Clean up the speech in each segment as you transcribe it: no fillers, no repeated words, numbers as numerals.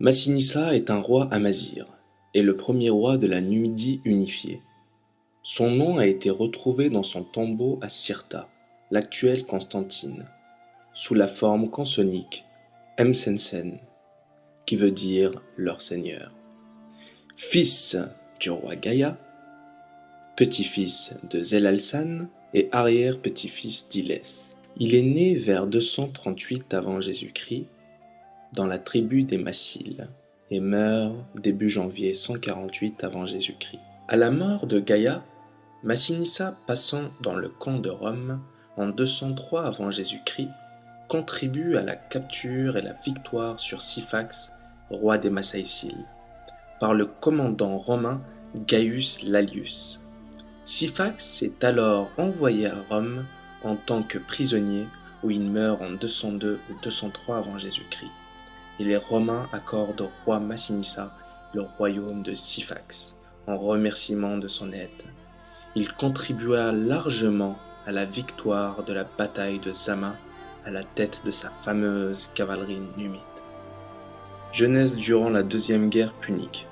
Massinissa est un roi amazigh et le premier roi de la Numidie unifiée. Son nom a été retrouvé dans son tombeau à Cirta, l'actuelle Constantine, sous la forme consonique Msensen, qui veut dire leur seigneur. Fils du roi Gaïa, petit-fils de Zelalsan et arrière-petit-fils d'Ilès. Il est né vers 238 avant Jésus-Christ dans la tribu des Massiles et meurt début janvier 148 avant Jésus-Christ. À la mort de Gaïa, Massinissa passant dans le camp de Rome en 203 avant Jésus-Christ contribue à la capture et la victoire sur Syphax, roi des Massaïciles, par le commandant romain Gaius Lalius. Syphax est alors envoyé à Rome en tant que prisonnier où il meurt en 202 ou 203 avant Jésus-Christ. Et les Romains accordent au roi Massinissa le royaume de Syphax en remerciement de son aide. Il contribua largement à la victoire de la bataille de Zama à la tête de sa fameuse cavalerie numide. Jeunesse durant la Deuxième Guerre punique.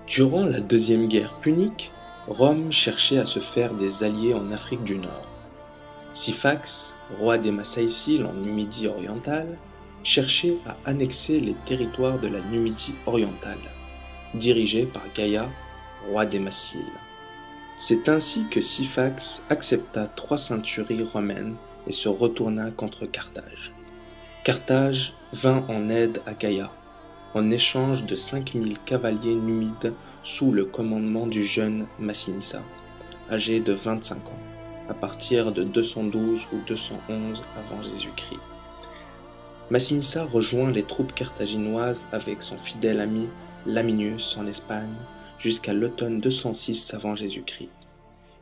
Durant la Deuxième Guerre punique, Rome cherchait à se faire des alliés en Afrique du Nord. Syphax, roi des Massaïciles en Numidie orientale, cherchait à annexer les territoires de la Numidie orientale, dirigés par Gaïa, roi des Massiles. C'est ainsi que Syphax accepta 3 centuries romaines et se retourna contre Carthage. Carthage vint en aide à Gaïa, en échange de 5000 cavaliers numides sous le commandement du jeune Massinissa, âgé de 25 ans, à partir de 212 ou 211 avant Jésus-Christ. Massinissa rejoint les troupes carthaginoises avec son fidèle ami Laminius en Espagne jusqu'à l'automne 206 avant Jésus-Christ.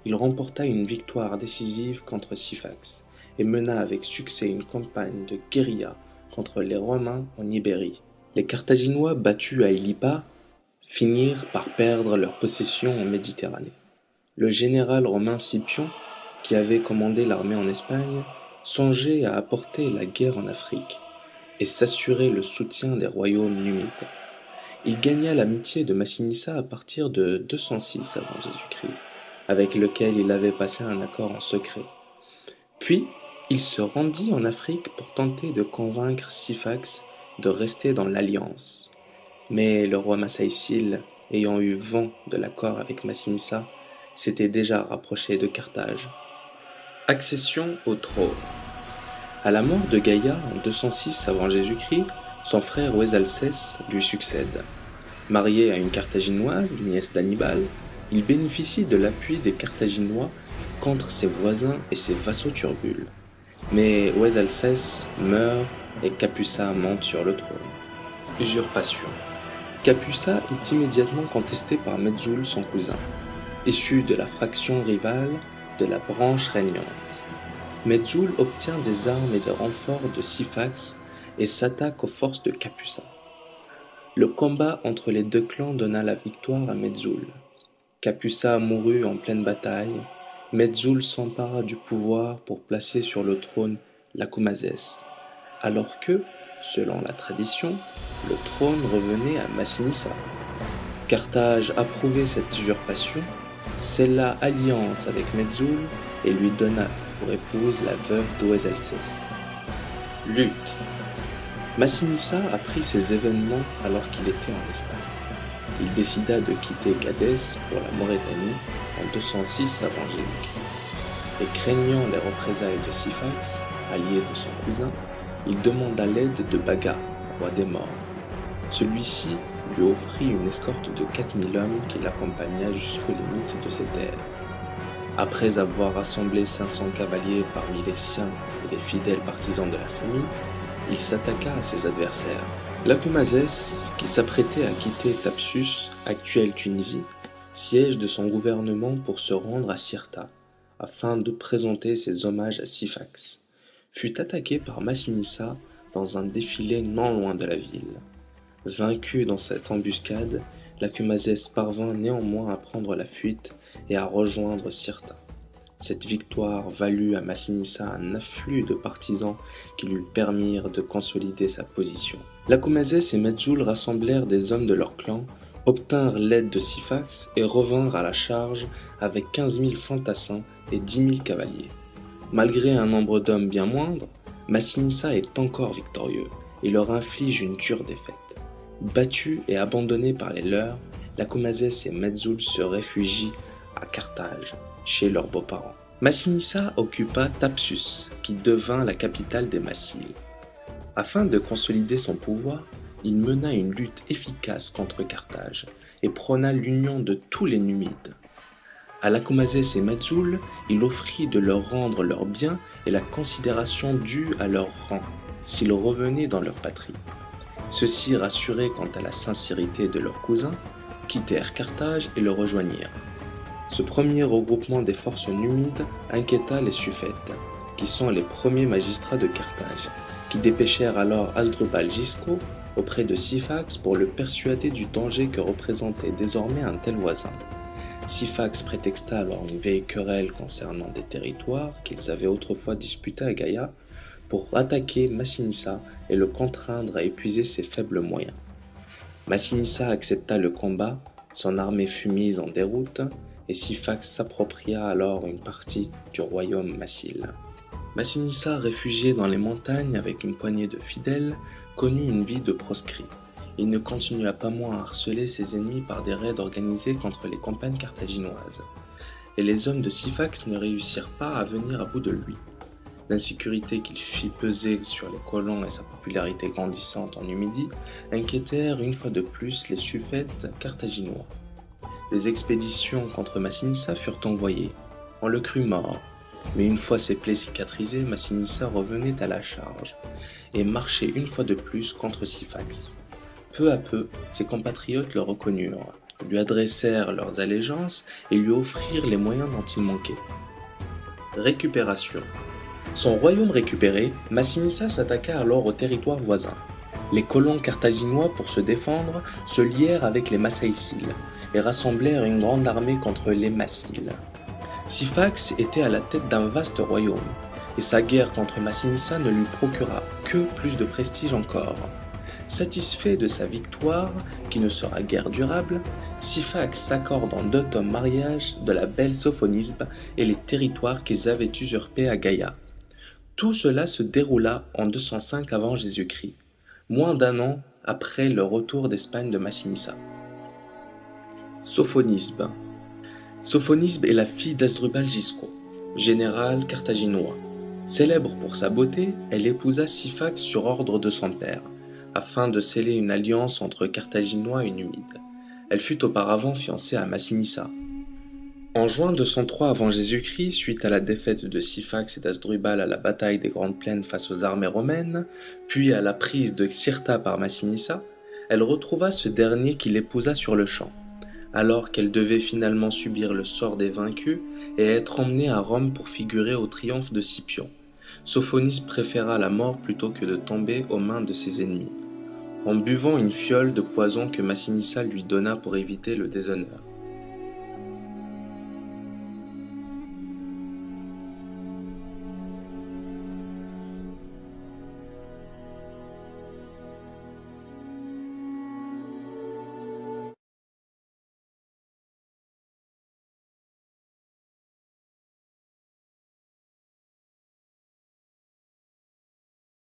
Il remporta une victoire décisive contre Syphax et mena avec succès une campagne de guérilla contre les Romains en Ibérie. Les Carthaginois battus à Ilipa finirent par perdre leurs possessions en Méditerranée. Le général romain Scipion, qui avait commandé l'armée en Espagne, songeait à apporter la guerre en Afrique et s'assurer le soutien des royaumes numides. Il gagna l'amitié de Massinissa à partir de 206 avant Jésus-Christ, avec lequel il avait passé un accord en secret. Puis, il se rendit en Afrique pour tenter de convaincre Syphax de rester dans l'alliance. Mais le roi Massaïcile, ayant eu vent de l'accord avec Massinissa, s'était déjà rapproché de Carthage. Accession au trône. À la mort de Gaïa en 206 avant Jésus-Christ, son frère Ouesalcès lui succède. Marié à une Carthaginoise, nièce d'Hannibal, il bénéficie de l'appui des Carthaginois contre ses voisins et ses vassaux turbules. Mais Ouesalcès meurt et Capusa monte sur le trône. Usurpation. Capusa est immédiatement contesté par Metzoul, son cousin, issu de la fraction rivale de la branche régnante. Metzoul obtient des armes et des renforts de Syphax et s'attaque aux forces de Capusa. Le combat entre les deux clans donna la victoire à Metzoul. Capusa mourut en pleine bataille. Metzoul s'empara du pouvoir pour placer sur le trône Lacomazès, alors que, selon la tradition, le trône revenait à Massinissa. Carthage approuvait cette usurpation, scella alliance avec Metzoul et lui donna pour épouse la veuve d'Ouesalcès. Lutte. Massinissa apprit ces événements alors qu'il était en Espagne. Il décida de quitter Gadès pour la Maurétanie en 206 avant Jésus-Christ. Et craignant les représailles de Syphax, allié de son cousin, il demanda l'aide de Baga, roi des morts. Celui-ci lui offrit une escorte de 4000 hommes qui l'accompagna jusqu'aux limites de ses terres. Après avoir rassemblé 500 cavaliers parmi les siens et les fidèles partisans de la famille, il s'attaqua à ses adversaires. Lacomazès, qui s'apprêtait à quitter Thapsus, actuelle Tunisie, siège de son gouvernement pour se rendre à Cirta, afin de présenter ses hommages à Syphax, fut attaqué par Massinissa dans un défilé non loin de la ville. Vaincu dans cette embuscade, Lacomazès parvint néanmoins à prendre la fuite et à rejoindre Cirta. Cette victoire valut à Massinissa un afflux de partisans qui lui permirent de consolider sa position. Lacoumazès et Medjool rassemblèrent des hommes de leur clan, obtinrent l'aide de Syphax et revinrent à la charge avec 15 000 fantassins et 10 000 cavaliers. Malgré un nombre d'hommes bien moindre, Massinissa est encore victorieux et leur inflige une dure défaite. Battus et abandonnés par les leurs, Lacoumazès et Medjool se réfugient à Carthage, chez leurs beaux-parents. Massinissa occupa Thapsus, qui devint la capitale des Massilies. Afin de consolider son pouvoir, il mena une lutte efficace contre Carthage et prôna l'union de tous les Numides. À Lacoumazès et Medjool, il offrit de leur rendre leurs biens et la considération due à leur rang, s'ils revenaient dans leur patrie. Ceux-ci, rassurés quant à la sincérité de leurs cousins, quittèrent Carthage et le rejoignirent. Ce premier regroupement des forces numides inquiéta les Suffètes, qui sont les premiers magistrats de Carthage, qui dépêchèrent alors Hasdrubal Gisco auprès de Syphax pour le persuader du danger que représentait désormais un tel voisin. Syphax prétexta alors une vieille querelle concernant des territoires qu'ils avaient autrefois disputés à Gaïa pour attaquer Massinissa et le contraindre à épuiser ses faibles moyens. Massinissa accepta le combat, son armée fut mise en déroute, et Syphax s'appropria alors une partie du royaume massile. Massinissa, réfugié dans les montagnes avec une poignée de fidèles, connut une vie de proscrit. Il ne continua pas moins à harceler ses ennemis par des raids organisés contre les campagnes carthaginoises, et les hommes de Syphax ne réussirent pas à venir à bout de lui. L'insécurité qu'il fit peser sur les colons et sa popularité grandissante en Numidie inquiétèrent une fois de plus les Suffètes carthaginois. Des expéditions contre Massinissa furent envoyées. On le crut mort, mais une fois ses plaies cicatrisées, Massinissa revenait à la charge et marchait une fois de plus contre Syphax. Peu à peu, ses compatriotes le reconnurent, lui adressèrent leurs allégeances et lui offrirent les moyens dont il manquait. Récupération. Son royaume récupéré, Massinissa s'attaqua alors aux territoires voisins. Les colons carthaginois, pour se défendre, se lièrent avec les Massaïciles et rassemblèrent une grande armée contre les Massiles. Syphax était à la tête d'un vaste royaume, et sa guerre contre Massinissa ne lui procura que plus de prestige encore. Satisfait de sa victoire, qui ne sera guère durable, Syphax s'accorde en dot en mariage de la belle Sophonisbe et les territoires qu'ils avaient usurpés à Gaïa. Tout cela se déroula en 205 avant Jésus-Christ, moins d'un an après le retour d'Espagne de Massinissa. Sophonisbe. Sophonisbe est la fille d'Hasdrubal Gisco, général carthaginois. Célèbre pour sa beauté, elle épousa Syphax sur ordre de son père, afin de sceller une alliance entre Carthaginois et Numides. Elle fut auparavant fiancée à Massinissa. En juin 203 avant Jésus-Christ, suite à la défaite de Syphax et d'Hasdrubal à la bataille des Grandes Plaines face aux armées romaines, puis à la prise de Cirta par Massinissa, elle retrouva ce dernier qui l'épousa sur le champ, alors qu'elle devait finalement subir le sort des vaincus et être emmenée à Rome pour figurer au triomphe de Scipion. Sophonisbe préféra la mort plutôt que de tomber aux mains de ses ennemis, en buvant une fiole de poison que Massinissa lui donna pour éviter le déshonneur.